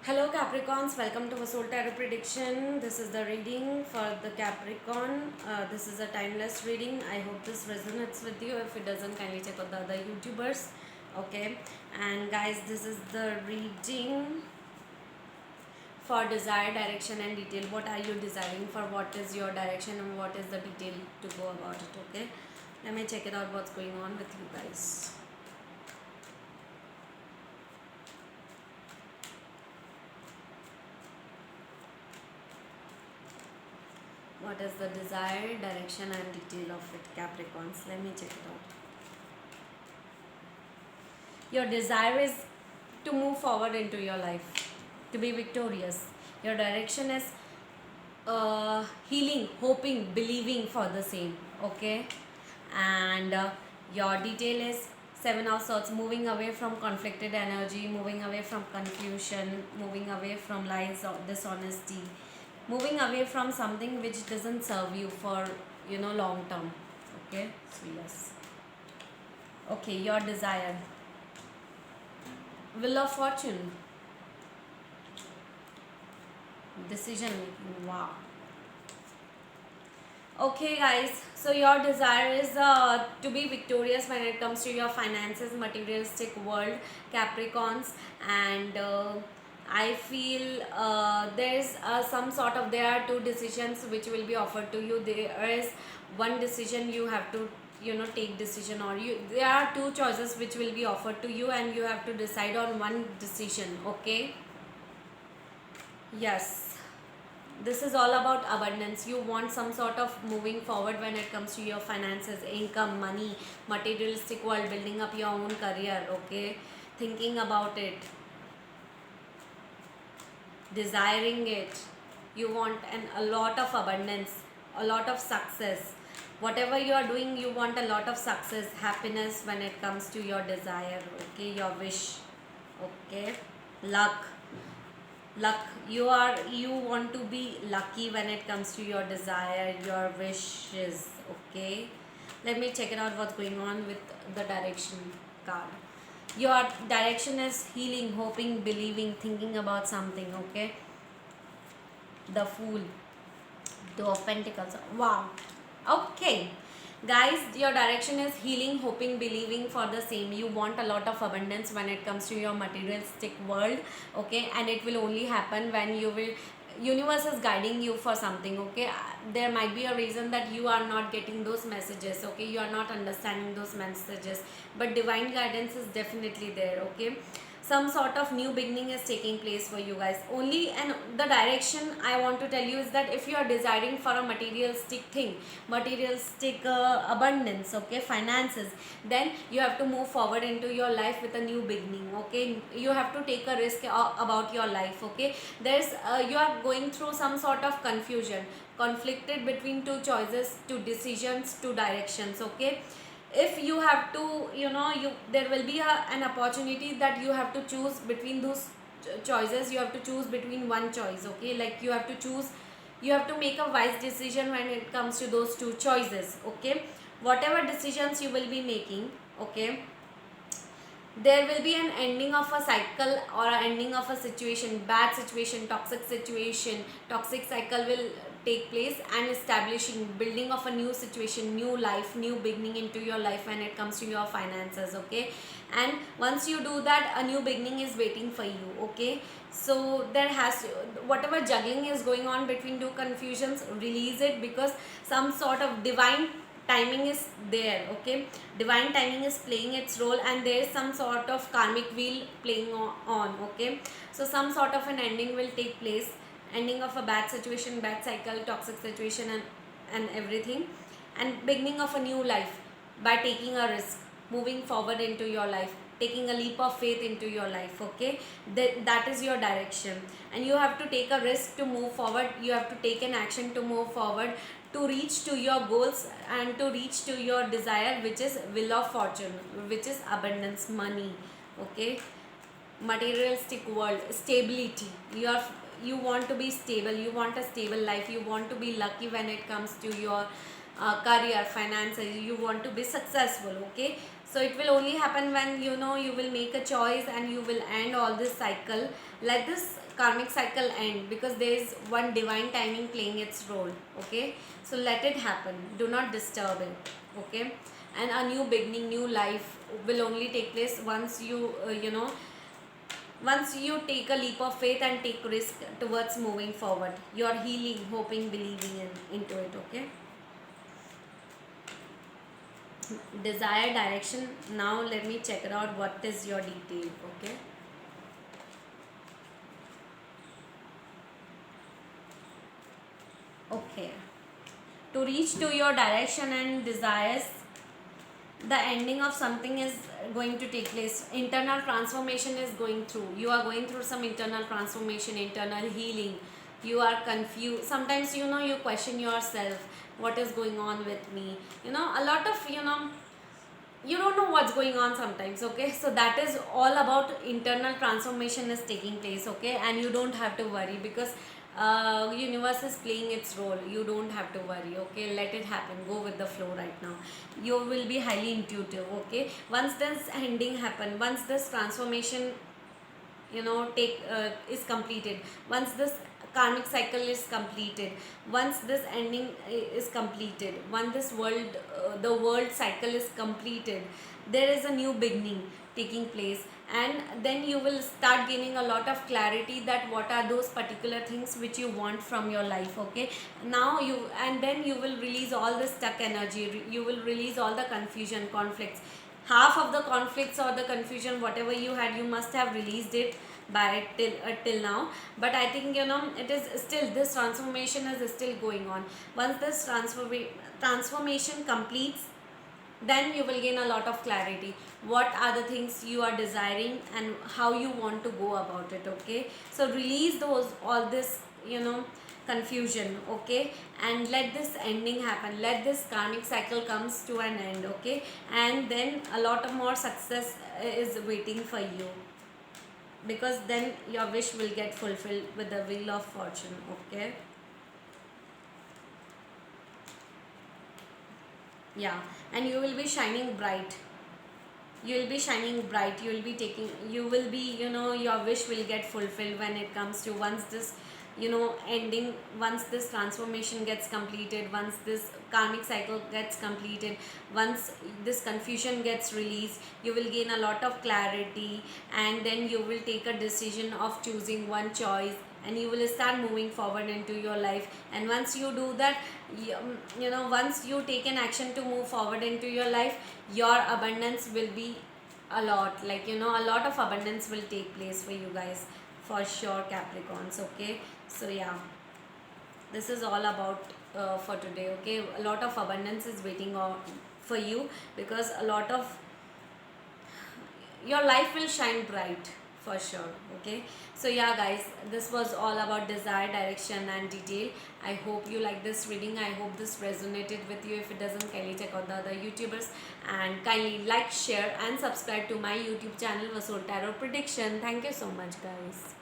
Hello Capricorns, welcome to Soul Tarot Prediction. This is the reading for the Capricorn. This is a timeless reading. I hope this resonates with you. If it doesn't, kindly check out the other YouTubers. Okay, and guys, this is the reading for desire, direction, and detail. What are you desiring for? What is your direction, and what is the detail to go about it? Okay, let me check it out. What's going on with you guys? What is the desire, direction, and detail of it, Capricorns? Let me check it out. Your desire is to move forward into your life, to be victorious. Your direction is healing, hoping, believing for the same. Okay, and your detail is Seven of Swords, moving away from conflicted energy, moving away from confusion, moving away from lies or dishonesty, moving away from something which doesn't serve you for long term. Okay, so yes. Okay, your desire, Wheel of Fortune, decision making. Wow. Okay guys, so your desire is to be victorious when it comes to your finances, materialistic world, Capricorns. And I feel there's some sort of, there are two decisions which will be offered to you. There is one decision you have to take decision, or there are two choices which will be offered to you, and you have to decide on one decision. Okay, yes, this is all about abundance. You want some sort of moving forward when it comes to your finances, income, money, materialistic world, building up your own career. Okay, thinking about it, desiring it. You want a lot of abundance, a lot of success. Whatever you are doing, you want a lot of success, happiness when it comes to your desire. Okay, your wish. Okay, luck. You want to be lucky when it comes to your desire, your wishes. Okay, let me check it out what's going on with the direction card. Your direction is healing, hoping, believing, thinking about something. Okay, the Fool, Two of Pentacles. Wow. Okay, guys, your direction is healing, hoping, believing for the same. You want a lot of abundance when it comes to your materialistic world. Okay, and it will only happen when you will, universe is guiding you for something. Okay, there might be a reason that you are not getting those messages. Okay, you are not understanding those messages, but divine guidance is definitely there. Okay, some sort of new beginning is taking place for you guys only. And the direction I want to tell you is that if you are desiring for a materialistic thing, materialistic abundance, okay, finances, then you have to move forward into your life with a new beginning. Okay, you have to take a risk about your life. Okay, there's you are going through some sort of confusion, conflicted between two choices, two decisions, two directions. Okay, if you have to, there will be an opportunity that you have to choose between those choices. You have to choose between one choice. Okay, like you have to choose, you have to make a wise decision when it comes to those two choices. Okay, whatever decisions you will be making, okay, there will be an ending of a cycle or an ending of a situation, bad situation, toxic cycle will take place, and establishing, building of a new situation, new life, new beginning into your life when it comes to your finances. Okay, and once you do that, a new beginning is waiting for you. Okay, so there has, whatever juggling is going on between two confusions, release it, because some sort of divine timing is there. Okay, divine timing is playing its role, and there is some sort of karmic wheel playing on. Okay, so some sort of an ending will take place, ending of a bad situation, bad cycle, toxic situation, and everything, and beginning of a new life by taking a risk, moving forward into your life, taking a leap of faith into your life. Okay, that is your direction, and you have to take a risk to move forward. You have to take an action to move forward, to reach to your goals and to reach to your desire, which is Wheel of Fortune, which is abundance, money. Okay, materialistic world, stability. You want to be stable, you want a stable life, you want to be lucky when it comes to your career, finances, you want to be successful. Okay, So it will only happen when you will make a choice and you will end all this cycle. Let this karmic cycle end, because there is one divine timing playing its role. Okay, so let it happen, do not disturb it. Okay, and a new beginning, new life will only take place once once you take a leap of faith and take risk towards moving forward. You're healing, hoping, believing into it. Okay, desire direction. Now let me check it out, what is your detail. Okay, okay, to reach to your direction and desires, the ending of something is going to take place. Internal transformation is going through. You are going through some internal transformation, internal healing. You are confused sometimes. You question yourself, what is going on with me. A lot of you don't know what's going on sometimes. Okay, so that is all about internal transformation is taking place. Okay, and you don't have to worry, because universe is playing its role. You don't have to worry. Okay, let it happen, go with the flow right now. You will be highly intuitive. Okay, once this ending happen, once this transformation take is completed, once this karmic cycle is completed, once this ending is completed, once this the world cycle is completed, there is a new beginning taking place. And then you will start gaining a lot of clarity that what are those particular things which you want from your life. Okay, now and then you will release all the stuck energy. You will release all the confusion, conflicts. Half of the conflicts or the confusion whatever you had, you must have released it by till now. But I think it is still, this transformation is still going on. Once this transformation completes, then you will gain a lot of clarity, what are the things you are desiring and how you want to go about it. Okay, so release those all this confusion. Okay, and let this ending happen, let this karmic cycle comes to an end. Okay, and then a lot of more success is waiting for you, because then your wish will get fulfilled with the wheel of fortune. Okay, yeah, and you will be shining bright. You will be shining bright, you will be taking, you will be your wish will get fulfilled when it comes to, once this ending, once this transformation gets completed, once this karmic cycle gets completed, once this confusion gets released, you will gain a lot of clarity. And then you will take a decision of choosing one choice, and you will start moving forward into your life. And once you do that, once you take an action to move forward into your life, your abundance will be a lot, like a lot of abundance will take place for you guys, for sure, Capricorns. Okay, so yeah, this is all about for today. Okay, a lot of abundance is waiting on for you, because a lot of your life will shine bright for sure. Okay, so yeah guys, this was all about desire, direction and detail. I hope you like this reading, I hope this resonated with you. If it doesn't, kindly check out the other YouTubers, and kindly like, share and subscribe to my YouTube channel, Vasool Tarot Prediction. Thank you so much guys.